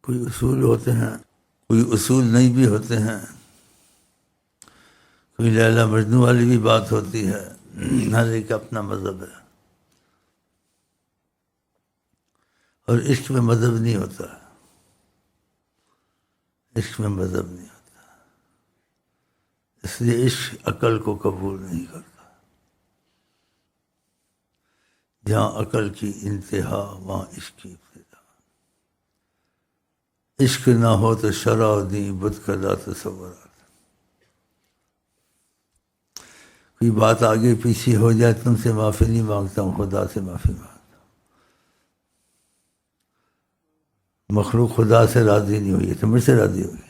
کوئی اصول ہوتے ہیں، کوئی اصول نہیں بھی ہوتے ہیں، کوئی لیلا مجنو والی بھی بات ہوتی ہے، ہر ایک اپنا مذہب ہے، اور عشق میں مذہب نہیں ہوتا، عشق میں مذہب نہیں ہوتا، اس لیے عشق عقل کو قبول نہیں کرتا۔ جہاں عقل کی انتہا وہاں عشق کی ابتدا، عشق نہ ہو تو شرع و دین بت کا لا تصورات۔ کوئی بات آگے پیچھے ہو جائے، تم سے معافی نہیں مانگتا ہوں، خدا سے معافی مانگتا ہوں۔ مخلوق خدا سے راضی نہیں ہوئی ہے تو مجھ سے راضی ہوگی؟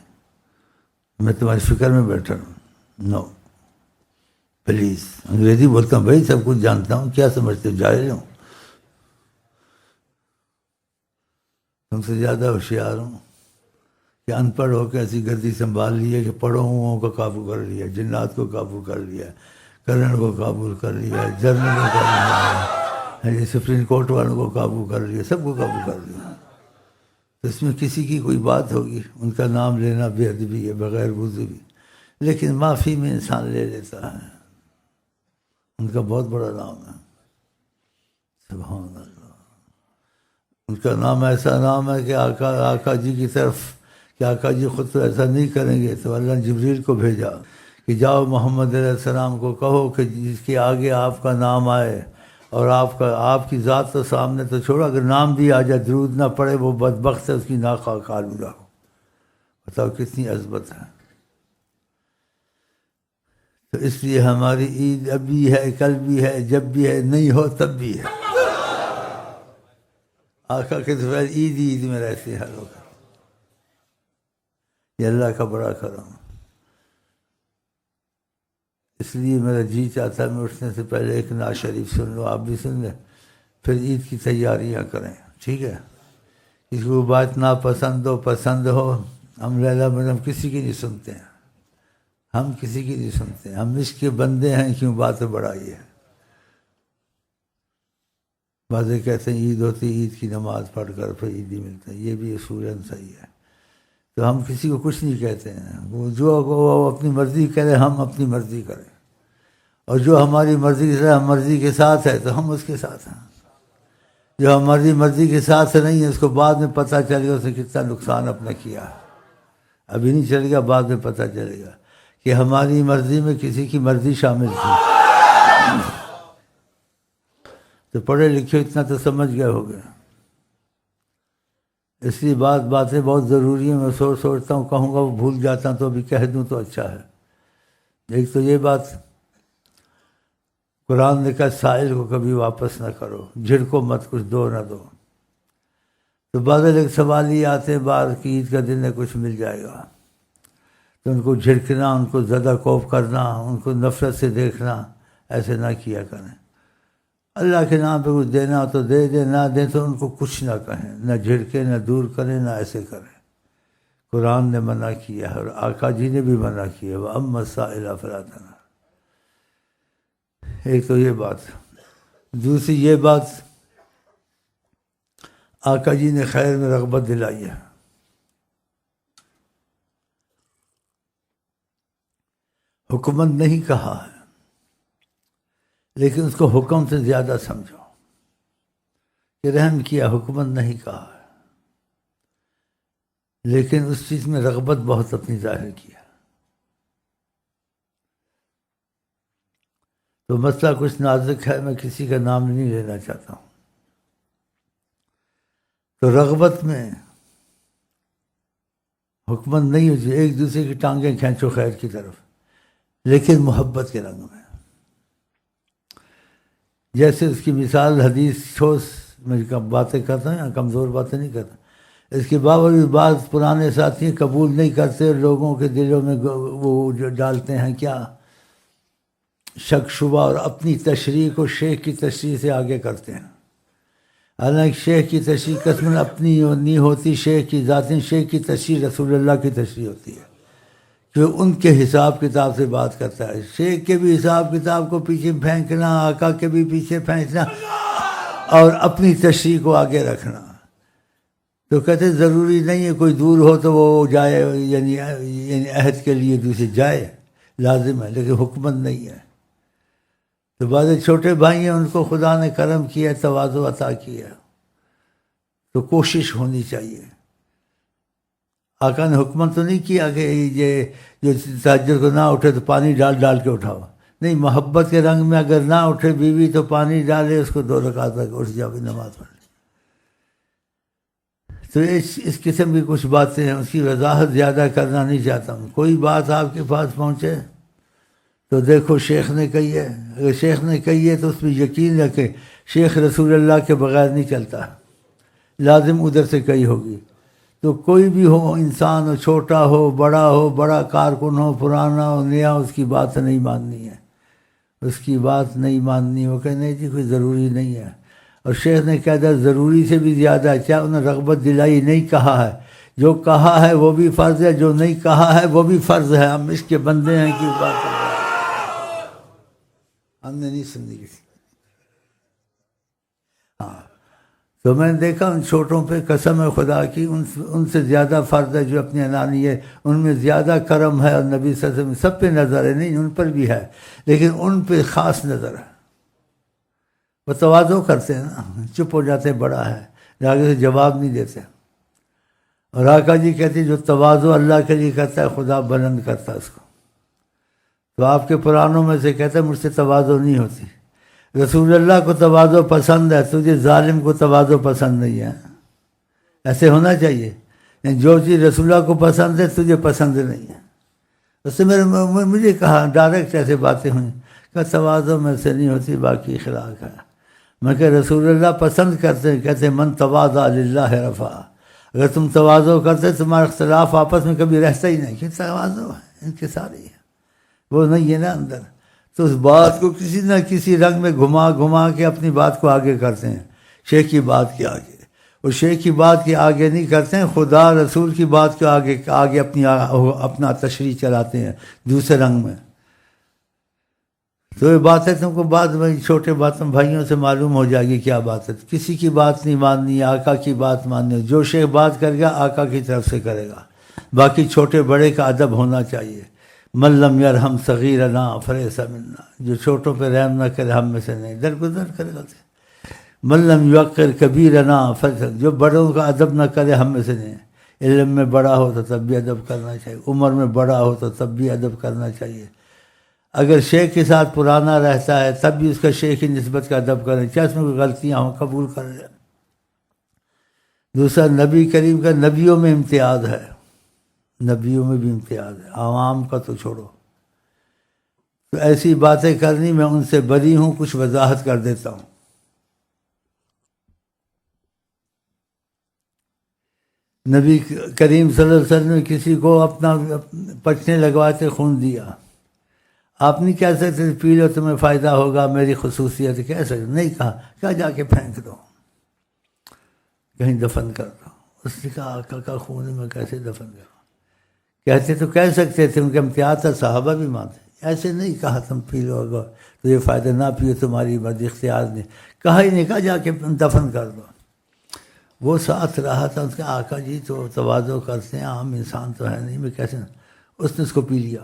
میں تمہاری فکر میں بیٹھا ہوں؟ نو پلیز۔ انگریزی بولتا ہوں بھائی، سب کچھ جانتا ہوں، کیا سمجھتے ہو جاہل ہوں؟ تم سے زیادہ ہوشیار ہوں کہ ان پڑھ ہو کے ایسی گردی سنبھال لی ہے کہ پڑھوں کو قابو کر لیا، جنات کو قابو کر لیا، کرن کو قابو کر لیا، جرنل کو قابو کر لیا، سپریم کورٹ والوں کو قابو کر لیا، سب کو قابو کر لیا۔ تو اس میں کسی کی کوئی بات ہوگی؟ ان کا نام لینا بے ادبی ہے، بغیر وضو بھی، لیکن معافی میں انسان لے لیتا ہے۔ ان کا بہت بڑا نام ہے، سبحان اللہ۔ ان کا نام ایسا نام ہے کہ آقا جی کی طرف، کہ آقا جی خود تو ایسا نہیں کریں گے، تو اللہ نے جبریل کو بھیجا کہ جاؤ محمد علیہ السلام کو کہو کہ جس کے آگے آپ کا نام آئے اور آپ کی ذات تو سامنے تو چھوڑو، اگر نام بھی آ جائے درود نہ پڑے وہ بدبخت ہے، اس کی ناک آلودہ ہو۔ بتاؤ کتنی عظمت ہے۔ تو اس لیے ہماری عید اب بھی ہے، کل بھی ہے، جب بھی ہے، نہیں ہو تب بھی ہے۔ آقا کے تو عید میں رہتے ہیں لوگ۔ یہ اللہ کا بڑا کرم۔ اس لیے میرا جی چاہتا ہے میں اٹھنے سے پہلے ایک نعت شریف سن لوں، آپ بھی سن لیں، پھر عید کی تیاریاں کریں، ٹھیک ہے؟ کسی کو بات ناپسند ہو پسند ہو، ہم لیلا مجنون کسی کی نہیں سنتے ہیں، ہم کسی کی نہیں سنتے ہیں، ہم عشق کے بندے ہیں، کیوں بات بڑھائی ہے۔ بعضے کہتے ہیں عید ہوتی، عید کی نماز پڑھ کر پھر عیدی ملتے ہیں، یہ بھی اصولاً صحیح ہے۔ تو ہم کسی کو کچھ نہیں کہتے ہیں، وہ جو وہ اپنی مرضی کرے، ہم اپنی مرضی کریں، اور جو ہماری مرضی کے ساتھ ہے تو ہم اس کے ساتھ ہیں، جو ہماری مرضی کے ساتھ نہیں ہے اس کو بعد میں پتہ چلے گا اس نے کتنا نقصان اپنا کیا ہے۔ ابھی نہیں چلے گا، بعد میں پتہ چلے گا کہ ہماری مرضی میں کسی کی مرضی شامل تھی۔ تو پڑھے لکھے اتنا تو سمجھ گئے ہو گئے۔ اس لیے باتیں بہت ضروری ہیں، میں سوچتا ہوں کہوں گا وہ بھول جاتا ہوں، تو ابھی کہہ دوں تو اچھا ہے۔ ایک تو یہ بات قرآن نے کہا سائل کو کبھی واپس نہ کرو، جھڑکو مت، کچھ دو نہ دو۔ تو بعض لوگ سوال یہ آتے ہیں بعد کی عید کا دن ہے کچھ مل جائے گا، تو ان کو جھڑکنا، ان کو زدہ کوف کرنا، ان کو نفرت سے دیکھنا، ایسے نہ کیا کریں۔ اللہ کے نام پہ کچھ دینا ہو تو دے دیں، نہ دیں تو ان کو کچھ نہ کہیں، نہ جھڑکیں، نہ دور کریں، نہ ایسے کریں۔ قرآن نے منع کیا ہے اور آقا جی نے بھی منع کیا ہے، وَأَمَّا السَّائِلَ فَلَا تَنْهَرْ۔ ایک تو یہ بات، دوسری یہ بات آقا جی نے خیر میں رغبت دلائی ہے۔ حکومت نہیں کہا ہے، لیکن اس کو حکم سے زیادہ سمجھو کہ رحم کیا، حکومت نہیں کہا ہے، لیکن اس چیز میں رغبت بہت اپنی ظاہر کیا۔ تو مسئلہ کچھ نازک ہے، میں کسی کا نام نہیں لینا چاہتا ہوں۔ تو رغبت میں حکومت نہیں ہو چاہیے، ایک دوسرے کی ٹانگیں کھینچو خیر کی طرف، لیکن محبت کے رنگ میں۔ جیسے اس کی مثال حدیث ٹھوس میں باتیں کرتا ہوں، یا کمزور باتیں نہیں کرتا، اس کے باوجود بعض پرانے ساتھی قبول نہیں کرتے، لوگوں کے دلوں میں وہ جو ڈالتے ہیں کیا شک شبہ، اور اپنی تشریح کو شیخ کی تشریح سے آگے کرتے ہیں۔ حالانکہ شیخ کی تشریح قسماً اپنی نہیں ہوتی، شیخ کی ذاتی، شیخ کی تشریح رسول اللہ کی تشریح ہوتی ہے، جو ان کے حساب کتاب سے بات کرتا ہے۔ شیخ کے بھی حساب کتاب کو پیچھے پھینکنا، آقا کے بھی پیچھے پھینکنا، اور اپنی تشریح کو آگے رکھنا۔ تو تو کہتے ضروری نہیں ہے کوئی دور ہو تو وہ جائے، یعنی عہد کے لیے دوسرے جائے، لازم ہے، لیکن حکمت نہیں ہے۔ تو بعض چھوٹے بھائی ہیں، ان کو خدا نے کرم کیا، تواضع عطا کیا، تو کوشش ہونی چاہیے۔ آقا نے حکم تو نہیں کیا کہ یہ جو تہجد کو نہ اٹھے تو پانی ڈال ڈال کے اٹھاؤ، نہیں، محبت کے رنگ میں اگر نہ اٹھے بیوی تو پانی ڈالے، اس کو 2 رکعت تک اٹھ جاؤ، نماز پڑھ لی۔ تو اس قسم کی کچھ باتیں ہیں، اس کی وضاحت زیادہ کرنا نہیں چاہتا ہوں۔ کوئی بات آپ کے پاس پہنچے تو دیکھو شیخ نے کہی ہے، اگر شیخ نے کہی ہے تو اس پہ یقین رکھے، شیخ رسول اللہ کے بغیر نہیں چلتا، لازم ادھر سے کہی ہوگی۔ تو کوئی بھی ہو انسان، ہو چھوٹا ہو بڑا کارکن ہو پرانا ہو نیا، اس کی بات نہیں ماننی ہے، اس کی بات نہیں ماننی۔ وہ کہنے جی کوئی ضروری نہیں ہے، اور شیخ نے کہہ دیا ضروری سے بھی زیادہ ہے، کیا انہیں رغبت دلائی نہیں کہا ہے، جو کہا ہے وہ بھی فرض ہے، جو نہیں کہا ہے وہ بھی فرض ہے، ہم اس کے بندے ہیں کہ بات کر رہے ہیں، ہم نے نہیں سنی کسی۔ ہاں، تو میں نے دیکھا ان چھوٹوں پہ قسم ہے خدا کی، ان سے زیادہ فرض ہے جو اپنی انانی ہے، ان میں زیادہ کرم ہے، اور نبی صلی اللہ علیہ وسلم سب پہ نظر ہے، نہیں ان پر بھی ہے، لیکن ان پہ خاص نظر ہے۔ وہ تواضع کرتے ہیں نا، چپ ہو جاتے ہیں، بڑا ہے، آگے سے جواب نہیں دیتے۔ اور آقا جی کہتے ہیں جو تواضع اللہ کے لیے کرتا ہے خدا بلند کرتا ہے اس کو۔ تو آپ کے پرانوں میں سے کہتے ہیں مجھ سے تواضع نہیں ہوتی، رسول اللہ کو تواضع پسند ہے، تجھے ظالم کو تواضع پسند نہیں ہے، ایسے ہونا چاہیے، جو چیز رسول اللہ کو پسند ہے تجھے پسند نہیں ہے۔ اس سے مجھے کہا ڈائریکٹ ایسے باتیں ہوئیں کہ تواضع میں سے نہیں ہوتی، باقی اخلاق ہے۔ میں کہ رسول اللہ پسند کرتے ہیں، کہتے ہیں من تواضع للہ رفع، اگر تم تواضع کرتے تمہارا اختلاف آپس میں کبھی رہتا ہی نہیں، کہ تواضع ہے ان کے سارے ہے، وہ نہیں ہے نا اندر۔ تو اس بات کو کسی نہ کسی رنگ میں گھما کے اپنی بات کو آگے کرتے ہیں، شیخ کی بات کے آگے، اور شیخ کی بات کے آگے نہیں کرتے ہیں، خدا رسول کی بات کے آگے اپنا تشریح چلاتے ہیں دوسرے رنگ میں۔ تو یہ بات ہے، تم کو بعد میں چھوٹے باتوں بھائیوں سے معلوم ہو جائے گی کیا بات ہے۔ کسی کی بات نہیں ماننی، آقا کی بات ماننی، جو شیخ بات کرے گا آقا کی طرف سے کرے گا، باقی چھوٹے بڑے کا ادب ہونا چاہیے۔ من لم یرحم صغیرنا فلیس منا، جو چھوٹوں پہ رحم نہ کرے ہم میں سے نہیں، درگزر کرے گا۔ من لم یوقر کبیرنا فلیس، جو بڑوں کا ادب نہ کرے ہم میں سے نہیں۔ علم میں بڑا ہو تو تب بھی ادب کرنا چاہیے، عمر میں بڑا ہو تو تب بھی ادب کرنا چاہیے۔ اگر شیخ کے ساتھ پرانا رہتا ہے تب بھی اس کا شیخ کی نسبت کا ادب کریں، چاہے اس میں کوئی غلطیاں ہوں قبول کر لیں۔ دوسرا، نبی کریم کا نبیوں میں امتیاز ہے، نبیوں میں بھی امتیاز ہے، عوام کا تو چھوڑو۔ تو ایسی باتیں کرنی میں ان سے بری ہوں، کچھ وضاحت کر دیتا ہوں۔ نبی کریم صلی اللہ علیہ وسلم نے کسی کو اپنا پچنے لگواتے خون دیا، آپ نہیں کہہ سکتے پی لو تمہیں فائدہ ہوگا، میری خصوصیت، کہہ سکتے نہیں، کہا جا کے پھینک دو، کہیں دفن کر دو۔ اس نے کہا آقا کا خون میں کیسے دفن کروں؟ کہتے تو کہہ سکتے تھے، ان کے امتیاز تھا، صحابہ بھی مانتے، ایسے نہیں کہا تم پی لو گا تو یہ فائدہ، نہ پیو تمہاری مرضی، اختیار نہیں، کہا ہی نہیں، کہا جا کے دفن کر دو۔ وہ ساتھ رہا تھا، اس کا آقا جی تو تواضع کرتے ہیں، عام انسان تو ہے نہیں، میں کیسے، اس نے اس کو پی لیا۔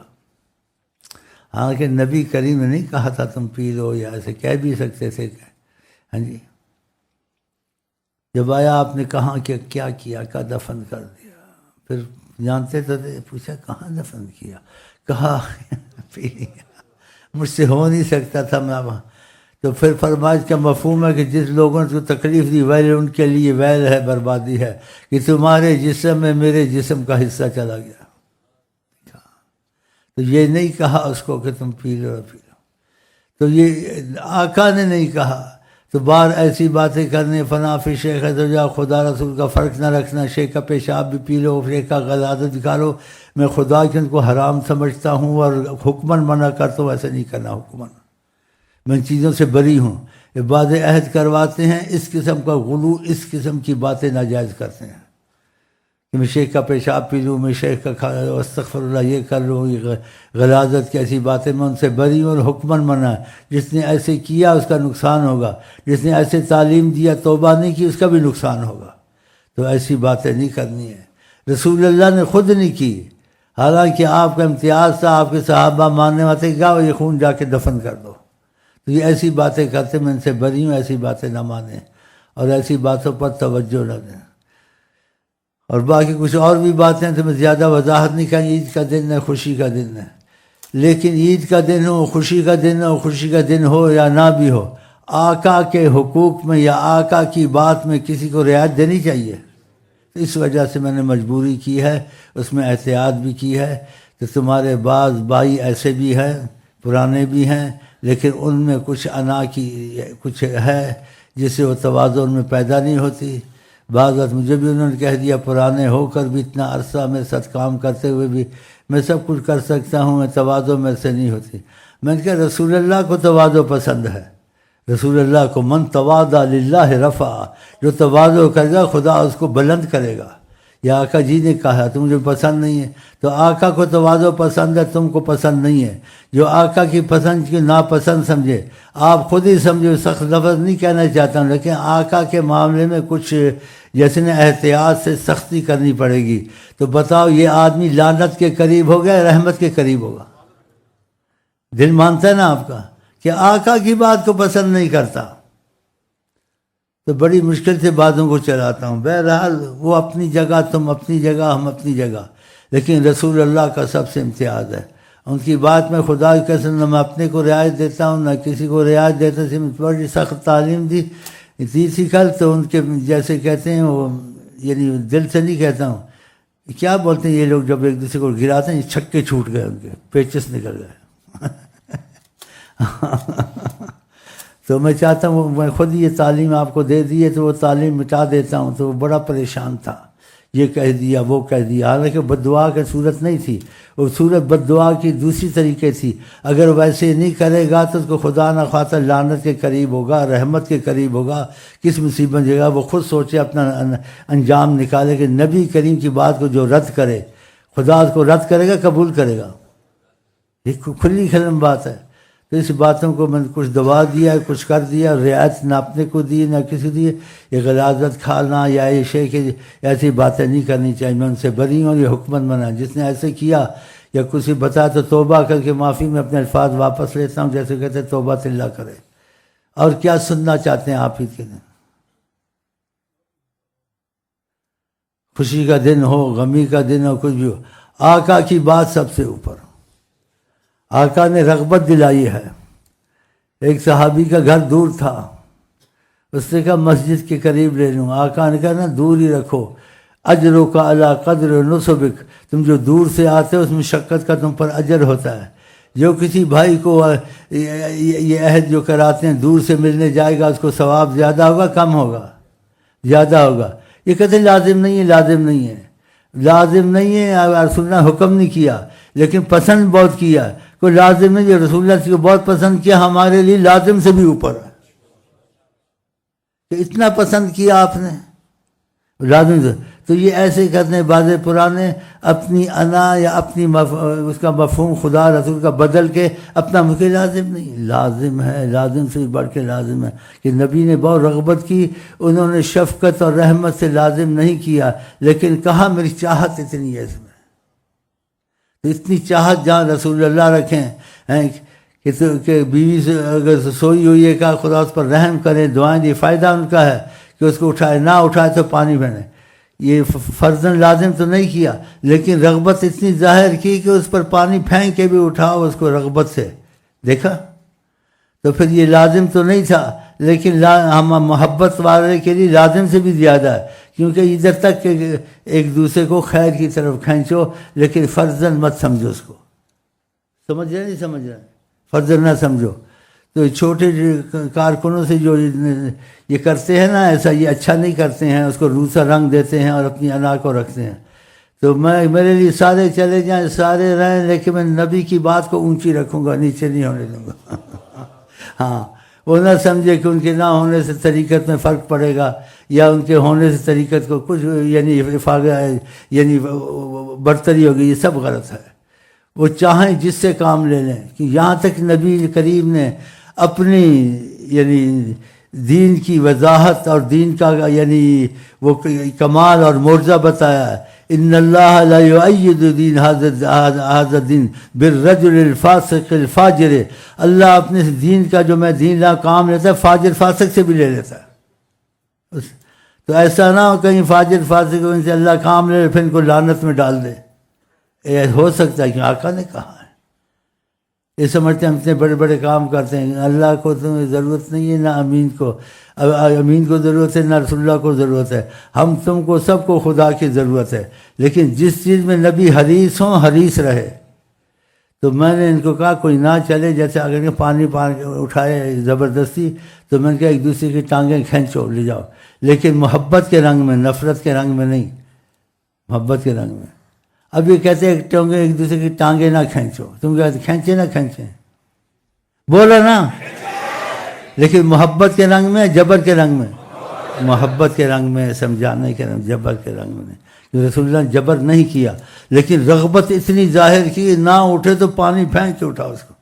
حالانکہ نبی کریم نے نہیں کہا تھا تم پی لو، یا ایسے کہہ بھی سکتے تھے، ہاں جی۔ جب آیا آپ نے کہا کہ کیا کیا، کا دفن کر دیا، پھر جانتے تو پوچھا کہاں دفن کیا، کہا پی لیا، مجھ سے ہو نہیں سکتا تھا میں وہاں۔ تو پھر فرمائش کا مفہوم ہے کہ جس لوگوں کو تکلیف دی ویل ان کے لیے ویل ہے، بربادی ہے، کہ تمہارے جسم میں میرے جسم کا حصہ چلا گیا۔ تو یہ نہیں کہا اس کو کہ تم پی لو پی لو، تو یہ آقا نے نہیں کہا۔ تو بار ایسی باتیں کرنے، فنا فی شیخ ہے تو جا، خدا رسول کا فرق نہ رکھنا، شیخ کا پیشاب بھی پی لو، شیخ کا غلاظت دکھا لو، میں خدا کے ان کو حرام سمجھتا ہوں اور حکمن منع کرتا ہوں، ایسے نہیں کرنا حکمن، میں ان چیزوں سے بری ہوں۔ یہ بعض عہد کرواتے ہیں، اس قسم کا غلو، اس قسم کی باتیں ناجائز کرتے ہیں کہ میں شیخ کا پیشاب پی لوں، میں شیخ کا استغفر اللہ یہ کر لوں، یہ غلاظت کی ایسی باتیں میں ان سے بری ہوں اور حکمن منع ہے۔ جس نے ایسے کیا اس کا نقصان ہوگا، جس نے ایسے تعلیم دیا توبہ نہیں کی اس کا بھی نقصان ہوگا۔ تو ایسی باتیں نہیں کرنی ہے۔ رسول اللہ نے خود نہیں کی، حالانکہ آپ کا امتیاز تھا، آپ کے صحابہ ماننے والے گا یہ خون جا کے دفن کر دو، تو یہ ایسی باتیں کرتے، میں ان سے بری ہوں، ایسی باتیں نہ مانیں اور ایسی باتوں پر توجہ نہ دیں۔ اور باقی کچھ اور بھی باتیں تو میں زیادہ وضاحت نہیں کریں، عید کا دن ہے، خوشی کا دن ہے، لیکن عید کا دن ہو، خوشی کا دن ہو، خوشی کا دن ہو یا نہ بھی ہو، آقا کے حقوق میں یا آقا کی بات میں کسی کو رعایت دینی چاہیے۔ اس وجہ سے میں نے مجبوری کی ہے، اس میں احتیاط بھی کی ہے کہ تمہارے بعض بھائی ایسے بھی ہیں، پرانے بھی ہیں، لیکن ان میں کچھ انا کی کچھ ہے جس سے وہ تواضع ان میں پیدا نہیں ہوتی۔ بعض وقت مجھے بھی انہوں نے کہہ دیا، پرانے ہو کر بھی اتنا عرصہ میرے ساتھ کام کرتے ہوئے بھی میں سب کچھ کر سکتا ہوں، میں تواضع میرے سے نہیں ہوتی۔ میں نے کہا رسول اللہ کو تواضع پسند ہے، رسول اللہ کو من تواضع للہ رفع، جو تواضع کرے گا خدا اس کو بلند کرے گا۔ یا آقا جی نے کہا تو مجھے پسند نہیں ہے، تو آقا کو تواضع پسند ہے، تم کو پسند نہیں ہے۔ جو آقا کی پسند کی ناپسند سمجھے، آپ خود ہی سمجھے، سخت لفظ نہیں کہنا چاہتا ہوں، لیکن آقا کے معاملے میں کچھ جیسے نے احتیاط سے سختی کرنی پڑے گی، تو بتاؤ یہ آدمی لعنت کے قریب ہو گیا، رحمت کے قریب ہوگا؟ دل مانتا ہے نا آپ کا کہ آقا کی بات کو پسند نہیں کرتا، تو بڑی مشکل سے باتوں کو چلاتا ہوں۔ بہرحال وہ اپنی جگہ، تم اپنی جگہ، ہم اپنی جگہ، لیکن رسول اللہ کا سب سے امتیاز ہے۔ ان کی بات میں خدا کی قسم نہ میں اپنے کو رعایت دیتا ہوں، نہ کسی کو رعایت دیتا ہوں۔ بڑی سخت تعلیم دی تھی کل، تو ان کے جیسے کہتے ہیں وہ، یعنی دل سے نہیں کہتا ہوں، کیا بولتے ہیں یہ لوگ جب ایک دوسرے کو گراتے ہیں، یہ چھکے چھوٹ گئے، ان کے پیچس نکل گئے۔ تو میں چاہتا ہوں میں خود یہ تعلیم آپ کو دے دی ہے تو وہ تعلیم مٹا دیتا ہوں، تو وہ بڑا پریشان تھا، یہ کہہ دیا وہ کہہ دیا، حالانکہ بد دعا کی صورت نہیں تھی، وہ صورت بد دعا کی دوسری طریقے تھی۔ اگر ویسے نہیں کرے گا تو اس کو خدا نہ خواستہ لعنت کے قریب ہوگا، رحمت کے قریب ہوگا، کس مصیبت جگہ وہ خود سوچے، اپنا انجام نکالے کہ نبی کریم کی بات کو جو رد کرے، خدا اس کو رد کرے گا، قبول کرے گا۔ یہ کھلی کھلم بات ہے۔ تو اس باتوں کو میں نے کچھ دبا دیا، کچھ کر دیا، رعایت نہ اپنے کو دی نہ کسی دی۔ یہ غلاظت کھانا یا یہ شے کہ ایسی باتیں نہیں کرنی چاہیے، میں ان سے بری ہوں، اور یہ حکمت منع۔ جس نے ایسے کیا یا کسی بتا تو توبہ کر کے معافی میں اپنے الفاظ واپس لیتا ہوں، جیسے کہتے ہیں توبہ اللہ کرے۔ اور کیا سننا چاہتے ہیں آپ ہی کے دن؟ خوشی کا دن ہو، غمی کا دن ہو، کچھ بھی ہو، آقا کی بات سب سے اوپر۔ آقا نے رغبت دلائی ہے۔ ایک صحابی کا گھر دور تھا، اس نے کہا مسجد کے قریب لے لوں، آقا نے کہا نا دور ہی رکھو، اجرو کا علی قدر نصبک، تم جو دور سے آتے ہو اس میں شقت کا تم پر اجر ہوتا ہے۔ جو کسی بھائی کو یہ عہد جو کراتے ہیں دور سے ملنے جائے گا، اس کو ثواب زیادہ ہوگا کم ہوگا؟ زیادہ ہوگا۔ یہ کہتے ہیں لازم نہیں ہے، لازم نہیں ہے، لازم نہیں ہے، رسول اللہ نے حکم نہیں کیا لیکن پسند بہت کیا۔ کوئی لازم نہیں، جو رسول اللہ کو بہت پسند کیا ہمارے لیے لازم سے بھی اوپر ہے، کہ اتنا پسند کیا آپ نے لازم سے۔ تو یہ ایسے کرتے ہیں بعض پرانے، اپنی انا یا اپنی اس کا مفہوم خدا رسول کا بدل کے اپنا مجھے لازم نہیں، لازم ہے، لازم سے بھی بڑھ کے لازم ہے کہ نبی نے بہت رغبت کی، انہوں نے شفقت اور رحمت سے لازم نہیں کیا، لیکن کہا میری چاہت اتنی ہے اس میں۔ تو اتنی چاہت جہاں رسول اللہ رکھیں ہیں کہ بیوی سے اگر سوئی ہوئی ہے کہا خدا اس پر رحم کرے، دعائیں دی، فائدہ ان کا ہے کہ اس کو اٹھائے، نہ اٹھائے تو پانی پھینے۔ یہ فرضاً لازم تو نہیں کیا لیکن رغبت اتنی ظاہر کی کہ اس پر پانی پھینک کے بھی اٹھاؤ اس کو رغبت سے، دیکھا؟ تو پھر یہ لازم تو نہیں تھا لیکن ہم محبت والے کے لیے لازم سے بھی زیادہ ہے، کیونکہ ادھر تک کہ ایک دوسرے کو خیر کی طرف کھینچو، لیکن فرضاً مت سمجھو اس کو۔ سمجھ رہے نہیں سمجھ رہے؟ فرضاً نہ سمجھو۔ تو چھوٹے کارکنوں سے جو یہ کرتے ہیں نا ایسا، یہ اچھا نہیں کرتے ہیں، اس کو روسا رنگ دیتے ہیں اور اپنی انا کو رکھتے ہیں۔ تو میرے لیے سارے چلے جائیں، سارے رہیں، لیکن میں نبی کی بات کو اونچی رکھوں گا، نیچے نہیں ہونے دوں گا۔ ہاں، وہ نہ سمجھے کہ ان کے نہ ہونے سے طریقت میں فرق پڑے گا، یا ان کے ہونے سے طریقت کو کچھ یعنی برتری ہوگی، یہ سب غلط ہے۔ وہ چاہیں جس سے کام لے لیں، کہ یہاں تک نبی کریم نے اپنی یعنی دین کی وضاحت اور دین کا یعنی وہ کمال اور معجزہ بتایا ہے. ان اللہ لا یؤید دین ھذا الدین بالرجل الفاسق الفاجر. اللہ اپنے دین کا جو میں دین لا کام لیتا ہے فاجر فاسق سے بھی لے لیتا ہے. تو ایسا نہ ہو کہیں فاجر فاسق ان سے اللہ کام لے پھر ان کو لعنت میں ڈال دے. یہ ہو سکتا ہے کہ آقا نے کہا ہے. یہ سمجھتے ہیں ہم اتنے بڑے بڑے کام کرتے ہیں. اللہ کو تو ضرورت نہیں ہے، نہ امین کو ضرورت ہے، نہ رسول اللہ کو ضرورت ہے. ہم تم کو سب کو خدا کی ضرورت ہے. لیکن جس چیز میں نبی حریص ہوں حریص رہے. تو میں نے ان کو کہا کوئی نہ چلے، جیسے اگر پانی اٹھائے زبردستی تو میں نے کہا ایک دوسرے کی ٹانگیں کھینچو لے جاؤ، لیکن محبت کے رنگ میں، نفرت کے رنگ میں نہیں، محبت کے رنگ میں. اب یہ کہتے ہیں ایک دوسرے کی ٹانگیں نہ کھینچو. تم کہتے کھینچے نہ کھینچے، بولا نا، لیکن محبت کے رنگ میں، جبر کے رنگ میں، محبت کے رنگ میں، سمجھانے کے رنگ، جبر کے رنگ میں نہیں. رسول اللہ نے جبر نہیں کیا، لیکن رغبت اتنی ظاہر کی نہ اٹھے تو پانی پھینک کے اٹھا اس کو.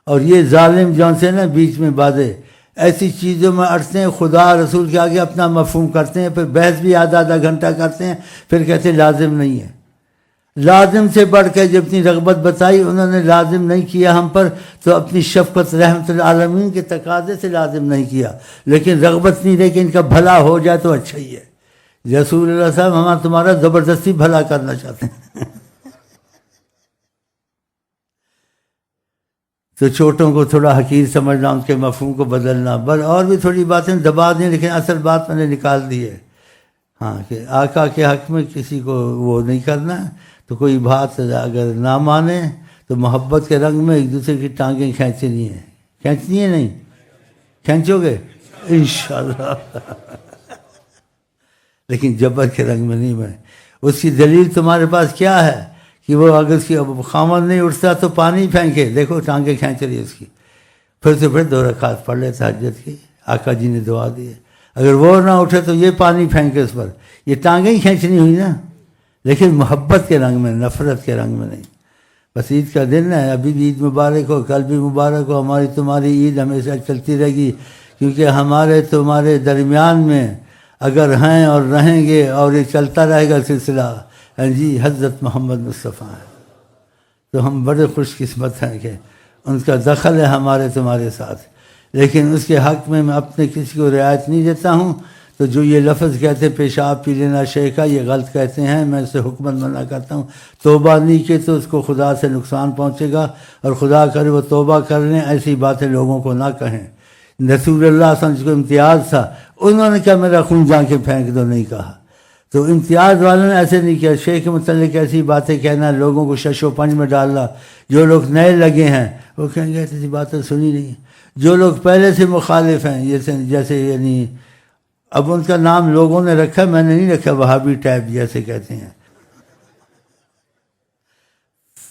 اور یہ ظالم جون سے نا بیچ میں بازے ایسی چیزوں میں اٹھتے ہیں، خدا رسول کے آگے اپنا مفہوم کرتے ہیں، پھر بحث بھی آدھا گھنٹہ کرتے ہیں، پھر کہتے ہیں لازم نہیں ہے. لازم سے بڑھ کے جب اپنی رغبت بتائی انہوں نے لازم نہیں کیا ہم پر، تو اپنی شفقت رحمت العالمین کے تقاضے سے لازم نہیں کیا. لیکن رغبت نہیں رہی کہ ان کا بھلا ہو جائے تو اچھا ہی ہے. رسول اللہ صاحب ہم تمہارا زبردستی بھلا کرنا چاہتے ہیں. تو چھوٹوں کو تھوڑا حقیر سمجھنا، ان کے مفہوم کو بدلنا، بس اور بھی تھوڑی باتیں دبا دیں، لیکن اصل بات میں نے نکال دی ہے. ہاں کہ آقا کے حق میں کسی کو وہ نہیں کرنا. تو کوئی بات اگر نہ مانے تو محبت کے رنگ میں ایک دوسرے کی ٹانگیں کھینچنی ہے. کھینچنی ہے نہیں؟ کھینچو گے انشاءاللہ. لیکن جبر کے رنگ میں نہیں. میں اس کی دلیل تمہارے پاس کیا ہے کہ وہ اگر اس کی خامد نہیں اٹھتا تو پانی پھینکے. دیکھو ٹانگیں کھینچ رہی ہے اس کی. پھر 2 رکعت پڑھ لے تہجد کی. آقا جی نے دعا دی ہے اگر وہ نہ اٹھے تو یہ پانی پھینکے اس پر. یہ ٹانگیں ہی کھینچنی ہوئی نا، لیکن محبت کے رنگ میں، نفرت کے رنگ میں نہیں. بس عید کا دن ہے، ابھی بھی عید مبارک ہو، کل بھی مبارک ہو. ہماری تمہاری عید ہمیشہ چلتی رہے گی، کیونکہ ہمارے تمہارے درمیان میں اگر ہیں اور رہیں گے اور یہ چلتا رہے گا سلسلہ جی حضرت محمد مصطفیٰ ہیں. تو ہم بڑے خوش قسمت ہیں کہ ان کا دخل ہے ہمارے تمہارے ساتھ. لیکن اس کے حق میں اپنے کسی کو رعایت نہیں دیتا ہوں. تو جو یہ لفظ کہتے ہیں پیشاب پی لینا شیخا، یہ غلط کہتے ہیں. میں اسے حکمت منع کرتا ہوں. توبہ نہیں کی تو اس کو خدا سے نقصان پہنچے گا، اور خدا کرے وہ توبہ کر لیں. ایسی باتیں لوگوں کو نہ کہیں. رسول اللہ صلی اللہ علیہ وسلم جس کو امتیاز تھا، انہوں نے کیا میرا خون جا کے پھینک دو نہیں کہا. تو امتیاز والوں نے ایسے نہیں کیا. شیخ کے متعلق ایسی باتیں کہنا، لوگوں کو شش و پنج میں ڈالنا. جو لوگ نئے لگے ہیں وہ کہیں گے ایسی باتیں سنی نہیں. جو لوگ پہلے سے مخالف ہیں جیسے یعنی اب ان کا نام لوگوں نے رکھا، میں نے نہیں رکھا، وہابی ٹائپ جیسے کہتے ہیں.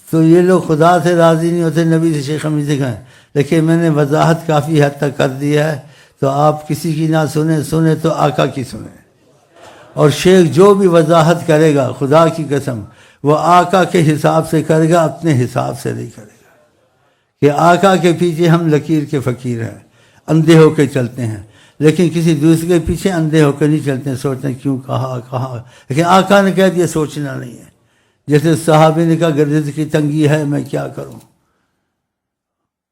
تو یہ لوگ خدا سے راضی نہیں ہوتے، نبی سے شیخ امی سے کہیں. لیکن میں نے وضاحت کافی حد تک کر دیا ہے. تو آپ کسی کی نہ سنیں تو آقا کی سنیں. اور شیخ جو بھی وضاحت کرے گا، خدا کی قسم وہ آقا کے حساب سے کرے گا، اپنے حساب سے نہیں کرے گا. کہ آقا کے پیچھے ہم لکیر کے فقیر ہیں، اندھے ہو کے چلتے ہیں. لیکن کسی دوسرے کے پیچھے اندھے ہو کے نہیں چلتے ہیں، سوچتے ہیں کیوں کہا. لیکن آقا نے کہہ دیا سوچنا نہیں ہے. جیسے صحابی نے کہا گردش کی تنگی ہے میں کیا کروں.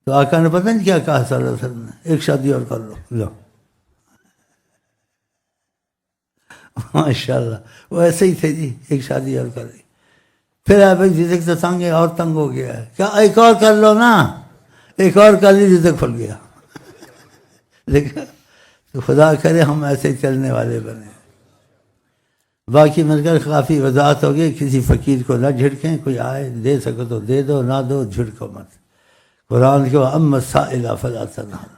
تو آقا نے پتہ نہیں کیا کہا صلی اللہ علیہ وسلم نے، ایک شادی اور کر لو. ماشاءاللہ وہ ایسے ہی تھے جی، ایک شادی اور کر لی. پھر آپ رزق تو تنگ ہے اور تنگ ہو گیا ہے، کیا ایک اور کر لو نا. ایک اور کر لی، رزق کھل گیا. لیکن تو خدا کرے ہم ایسے چلنے والے بنے. باقی مل کر کافی وضاحت ہو گئی. کسی فقیر کو نہ جھڑکیں، کوئی آئے دے سکو تو دے دو، نہ دو جھڑکو مت. قرآن کے اما السائل فلا تنہر.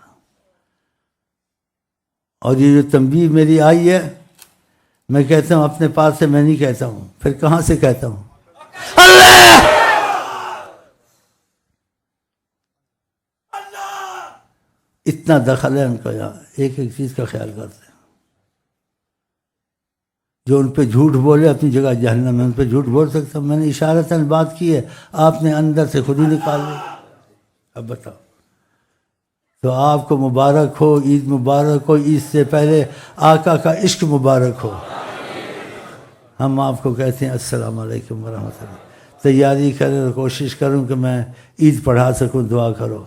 اور یہ جو تنبیہ میری آئی ہے، میں کہتا ہوں اپنے پاس سے میں نہیں کہتا ہوں، پھر کہاں سے کہتا ہوں؟ اللہ اتنا دخل ہے ان کا یہاں. ایک ایک چیز کا خیال کرتے ہیں. جو ان پہ جھوٹ بولے اپنی جگہ جہنم میں، ان پہ جھوٹ بول سکتا ہوں. میں نے اشارتاً بات کی ہے، آپ نے اندر سے خود ہی نکال لی. اب بتاؤ تو آپ کو مبارک ہو، عید مبارک ہو، عید سے پہلے آقا کا عشق مبارک ہو۔ ہم آپ کو کہتے ہیں السلام علیکم ورحمۃ اللہ۔ تیاری کریں، کوشش کروں کہ میں عید پڑھا سکوں، دعا کرو۔